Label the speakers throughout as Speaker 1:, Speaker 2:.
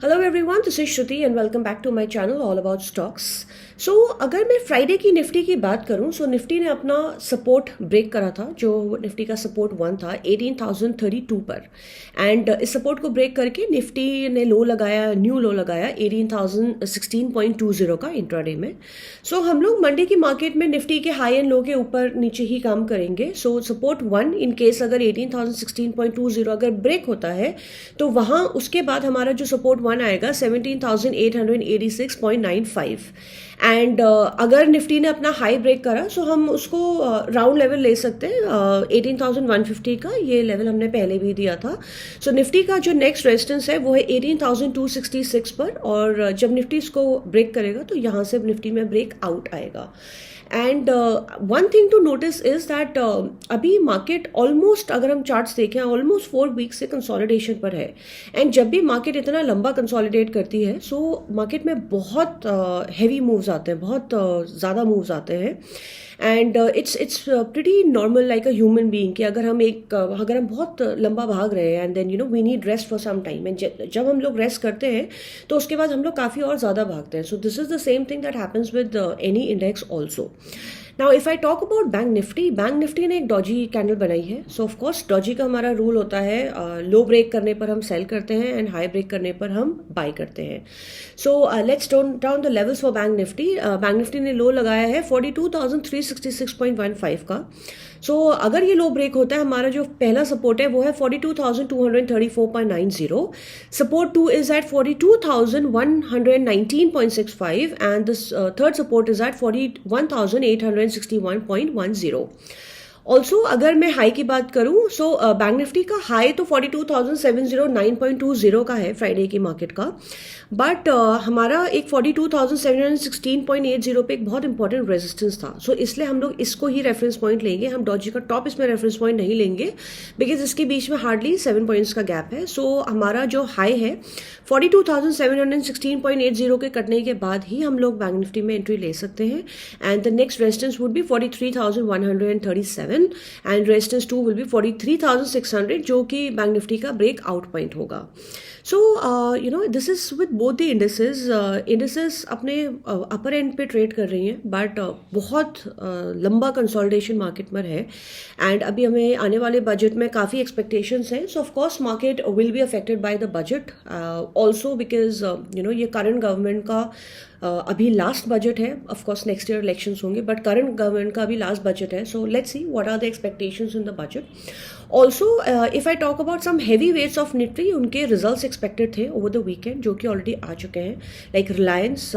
Speaker 1: Hello everyone, this is Shruti and welcome back to my channel all about stocks. So अगर मैं Friday की Nifty की बात करूं, सो निफ्टी ने अपना सपोर्ट ब्रेक करा था। जो निफ्टी का सपोर्ट 1 था 18,032 पर, एंड इस सपोर्ट को ब्रेक करके निफ्टी ने न्यू लो लगाया 18,016.20 का इंट्राडे में। सो हम लोग मंडे की मार्केट में निफ्टी के हाई एंड लो के ऊपर नीचे ही काम करेंगे। सो सपोर्ट 1 इन केस अगर 18,016.20 अगर ब्रेक होता है तो वहां उसके बाद हमारा जो सपोर्ट 1 आएगा 17,886.95। एंड अगर निफ्टी ने अपना हाई ब्रेक करा सो हम उसको राउंड लेवल ले सकते हैं 18,150 का। ये लेवल हमने पहले भी दिया था। सो निफ्टी का जो नेक्स्ट रेजिस्टेंस है वो है 18,266 पर, और जब निफ्टी इसको ब्रेक करेगा तो यहाँ से निफ्टी में ब्रेक आउट आएगा। And one thing to notice is that अभी मार्केट ऑलमोस्ट, अगर हम चार्ट्स देखें, ऑलमोस्ट 4 वीक से कंसोलिडेशन पर है। एंड जब भी मार्केट इतना लंबा कंसोलिडेट करती है सो मार्केट में बहुत हैवी मूव्स आते हैं, बहुत ज़्यादा मूव्स आते हैं। And it's pretty normal like a human being कि अगर हम बहुत लंबा भाग रहे हैं and then we need rest for some time, and जब हम लोग रेस्ट करते हैं तो उसके बाद हम लोग काफ़ी और ज़्यादा भागते हैं। So this is the same thing that happens with any index also. Now if I talk about bank Nifty ने एक डॉजी कैंडल बनाई है। सो ऑफ कोर्स डॉजी का हमारा रूल होता है लो ब्रेक करने पर हम सेल करते हैं एंड हाई ब्रेक करने पर हम बाय करते हैं। So let's down the levels for bank Nifty ने लो लगाया है 42,366.15 का। सो अगर ये लो ब्रेक होता है, हमारा जो पहला सपोर्ट है वो है 42,234.90। Support 2 is at 42,119.65 and this third support is at 41,861.10। Also अगर मैं हाई की बात करूं सो बैंक निफ्टी का हाई तो 42,709.20 का है फ्राइडे की मार्केट का, बट हमारा एक 42,716.80 पे एक बहुत इंपॉर्टेंट रेजिस्टेंस था। सो इसलिए हम लोग इसको ही रेफरेंस पॉइंट लेंगे। हम डॉजी का टॉप इसमें रेफरेंस पॉइंट नहीं लेंगे बिकॉज इसके बीच में हार्डली 7 पॉइंट्स का गैप है। सो हमारा जो हाई है 42,716.80 के कटने के बाद ही हम लोग बैंक निफ्टी में एंट्री ले सकते हैं। And the next resistance would be 43,137 and resistance 2 will be 43,600, जो कि बैंक निफ्टी का ब्रेक आउट पॉइंट होगा। So this is with both the indices अपने अपर एंड पे ट्रेड कर रही हैं, बट बहुत लंबा कंसोलिडेशन मार्केट में है। एंड अभी हमें आने वाले बजट में काफ़ी एक्सपेक्टेशंस हैं। So of course market will be affected by the budget also because ये करंट गवर्नमेंट का अभी लास्ट बजट है। Of course next year elections होंगे, बट करंट गवर्नमेंट का अभी लास्ट बजट है। So let's see what are the expectations in the budget. Also if I talk about some heavy weights of Nifty, उनके results expected थे over the weekend जो कि already आ चुके हैं, like Reliance,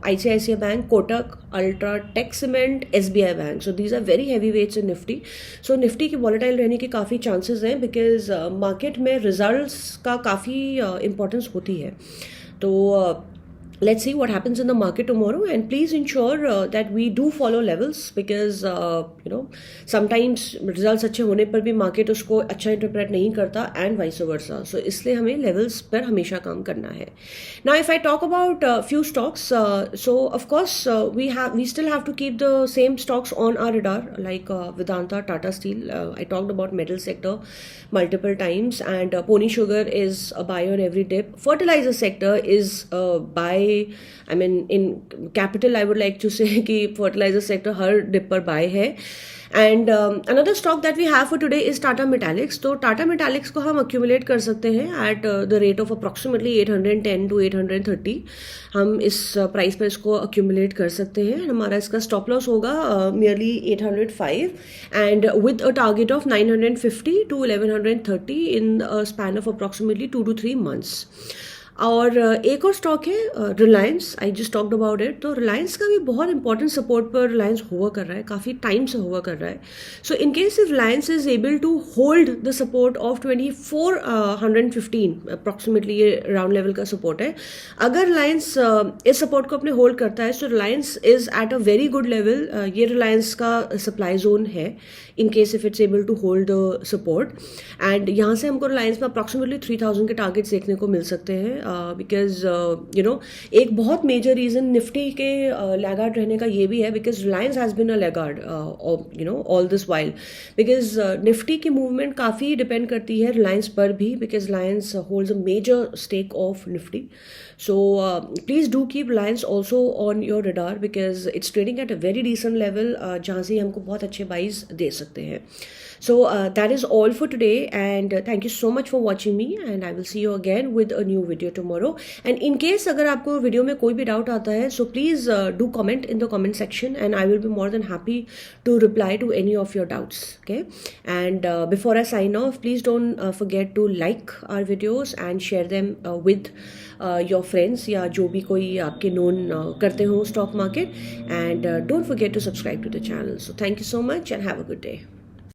Speaker 1: ICICI bank, Kotak, UltraTech cement, SBI bank. So these are very heavy weights in Nifty. So Nifty की volatile रहने के काफ़ी चांसेस हैं बिकॉज मार्केट में रिजल्ट्स का काफ़ी इंपॉर्टेंस होती है। तो let's see what happens in the market tomorrow, and please ensure that we do follow levels because sometimes results अच्छे होने पर भी मार्केट उसको अच्छा इंटरप्रेट नहीं करता एंड वाइस वर्सा। सो इसलिए हमें लेवल्स पर हमेशा काम करना है। Now if I talk about few stocks, so of course we still have to keep the same stocks on our radar like Vedanta, Tata Steel. I talked about metal sector multiple times, and Pony Sugar is a buy on every dip. Fertilizer sector is a buy. I mean, in capital I would like to say कि fertilizer sector हर dip पर buy है। And another stock that we have for today is Tata Metaliks. तो Tata Metaliks को हम accumulate कर सकते हैं at the rate of approximately 810 to 830। हम इस प्राइस पर इसको अक्यूमुलेट कर सकते हैं। हमारा इसका स्टॉप लॉस होगा nearly 805 and with a target of 950 to 1130 in span of approximately 2 to 3 months। और एक और स्टॉक है Reliance, I just talked about it. तो रिलायंस का भी बहुत इंपॉर्टेंट सपोर्ट पर रिलायंस हुआ कर रहा है, काफ़ी टाइम से हुआ कर रहा है। So in case if Reliance is able to hold the support of 2415 approximately, ये राउंड लेवल का सपोर्ट है। अगर रिलायंस इस सपोर्ट को अपने होल्ड करता है so Reliance is at a very good level. ये रिलायंस का सप्लाई जोन है in case if it's able to hold the support. And यहाँ से हमको रिलायंस में अप्रॉक्सीमेटली 3000 के टारगेट्स देखने को मिल सकते हैं बिकॉज यू नो एक बहुत मेजर रीज़न निफ्टी के लैगार्ड रहने का ये भी है because Reliance has been a laggard you know all this while, because Nifty की मूवमेंट काफ़ी डिपेंड करती है रिलायंस पर भी, because Reliance holds a major stake of Nifty. So please do keep Reliance also on your radar because it's trading at a very decent level, जहाँ से हमको बहुत अच्छे buys दे सकते हैं. So that is all for today, and thank you so much for watching me, and I will see you again with a new video tomorrow. And in case अगर आपको video में कोई भी डाउट आता है, so please do comment in the comment section, and I will be more than happy to reply to any of your doubts. Okay, and before I sign off, please don't forget to like our videos and share them with your friends या जो भी कोई आपके known करते हो stock market, and don't forget to subscribe to the channel. So thank you so much and have a good day.